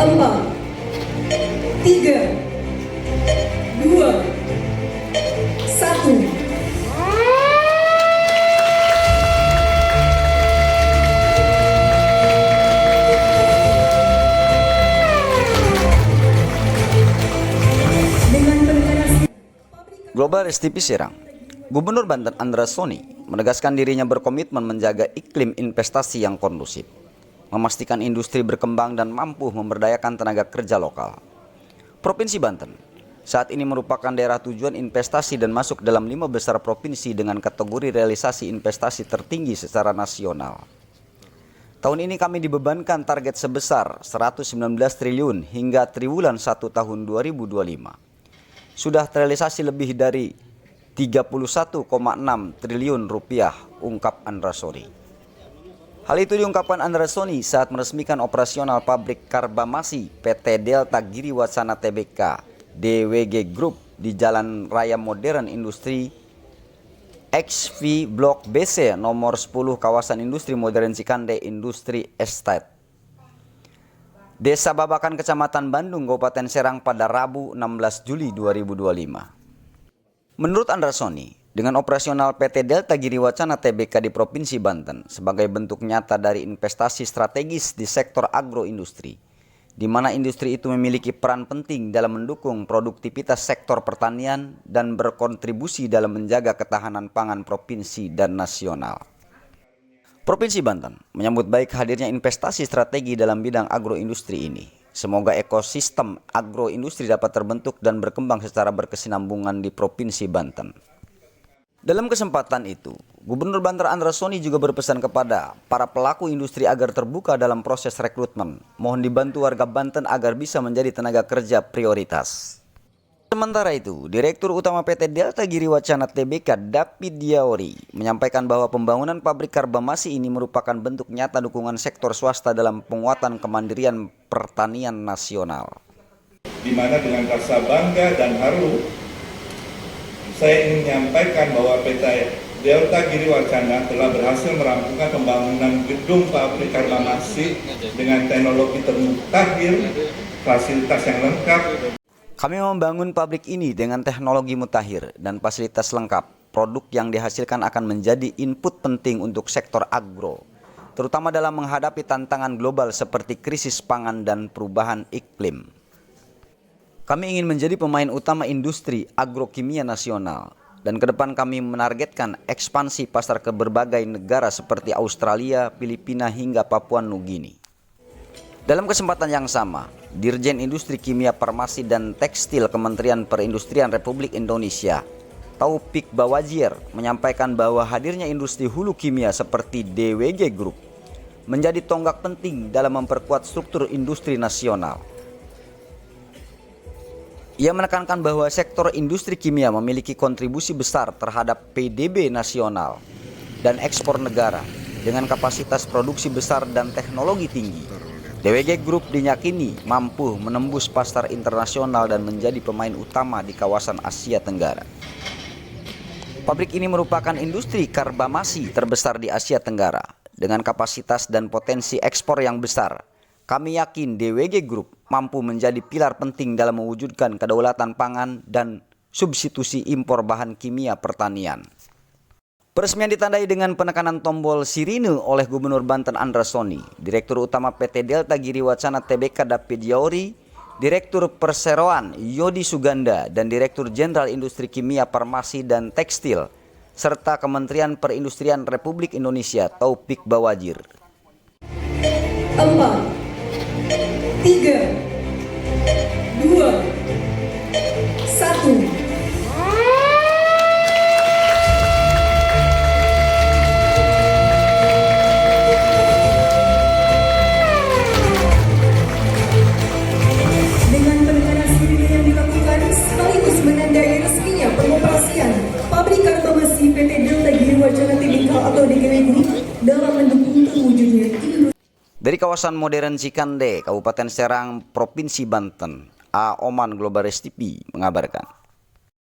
4, 3, 2, 1. Global STP Serang, Gubernur Banten Andreas Soni menegaskan dirinya berkomitmen menjaga iklim investasi yang kondusif, memastikan industri berkembang dan mampu memberdayakan tenaga kerja lokal. Provinsi Banten saat ini merupakan daerah tujuan investasi dan masuk dalam 5 besar provinsi dengan kategori realisasi investasi tertinggi secara nasional. Tahun ini kami dibebankan target sebesar 119 triliun hingga triwulan 1 tahun 2025. Sudah terrealisasi lebih dari 31,6 triliun rupiah, ungkap Andreas Soni. Hal itu diungkapkan Andreas Soni saat meresmikan operasional pabrik karbamasi PT Delta Giriwacana Tbk DWG Group di Jalan Raya Modern Industri XV Blok BC nomor 10 kawasan industri modern Cikande Industri Estate, Desa Babakan, Kecamatan Bandung, Kabupaten Serang pada Rabu 16 Juli 2025. Menurut Andreas Soni, dengan operasional PT Delta Giriwacana Tbk di Provinsi Banten sebagai bentuk nyata dari investasi strategis di sektor agroindustri, di mana industri itu memiliki peran penting dalam mendukung produktivitas sektor pertanian dan berkontribusi dalam menjaga ketahanan pangan provinsi dan nasional. Provinsi Banten menyambut baik hadirnya investasi strategi dalam bidang agroindustri ini. Semoga ekosistem agroindustri dapat terbentuk dan berkembang secara berkesinambungan di Provinsi Banten. Dalam kesempatan itu, Gubernur Banten Andreas Soni juga berpesan kepada para pelaku industri agar terbuka dalam proses rekrutmen. Mohon dibantu warga Banten agar bisa menjadi tenaga kerja prioritas. Sementara itu, Direktur Utama PT Delta Giriwacana Tbk David Diaori menyampaikan bahwa pembangunan pabrik karbamasi ini merupakan bentuk nyata dukungan sektor swasta dalam penguatan kemandirian pertanian nasional. Di mana dengan rasa bangga dan haru, saya ingin menyampaikan bahwa PT Delta Giriwacana telah berhasil merampungkan pembangunan gedung pabrik karbamasi dengan teknologi termutakhir, fasilitas yang lengkap. Kami membangun pabrik ini dengan teknologi mutakhir dan fasilitas lengkap. Produk yang dihasilkan akan menjadi input penting untuk sektor agro, terutama dalam menghadapi tantangan global seperti krisis pangan dan perubahan iklim. Kami ingin menjadi pemain utama industri agrokimia nasional, dan ke depan kami menargetkan ekspansi pasar ke berbagai negara seperti Australia, Filipina, hingga Papua Nugini. Dalam kesempatan yang sama, Dirjen Industri Kimia Farmasi dan Tekstil Kementerian Perindustrian Republik Indonesia, Taufik Bawajir, menyampaikan bahwa hadirnya industri hulu kimia seperti DWG Group menjadi tonggak penting dalam memperkuat struktur industri nasional. Ia menekankan bahwa sektor industri kimia memiliki kontribusi besar terhadap PDB nasional dan ekspor negara dengan kapasitas produksi besar dan teknologi tinggi. DWG Group diyakini mampu menembus pasar internasional dan menjadi pemain utama di kawasan Asia Tenggara. Pabrik ini merupakan industri karbamasi terbesar di Asia Tenggara dengan kapasitas dan potensi ekspor yang besar. Kami yakin DWG Group mampu menjadi pilar penting dalam mewujudkan kedaulatan pangan dan substitusi impor bahan kimia pertanian. Peresmian ditandai dengan penekanan tombol sirine oleh Gubernur Banten Andreas Soni, Direktur Utama PT Delta Giriwacana Tbk David Diaori, Direktur Perseroan Yodi Suganda, dan Direktur Jenderal Industri Kimia Farmasi dan Tekstil, serta Kementerian Perindustrian Republik Indonesia Taufik Bawajir. 4, 3, 2, 1. Dari kawasan modern Cikande, Kabupaten Serang, Provinsi Banten, A. Oman Global STP mengabarkan.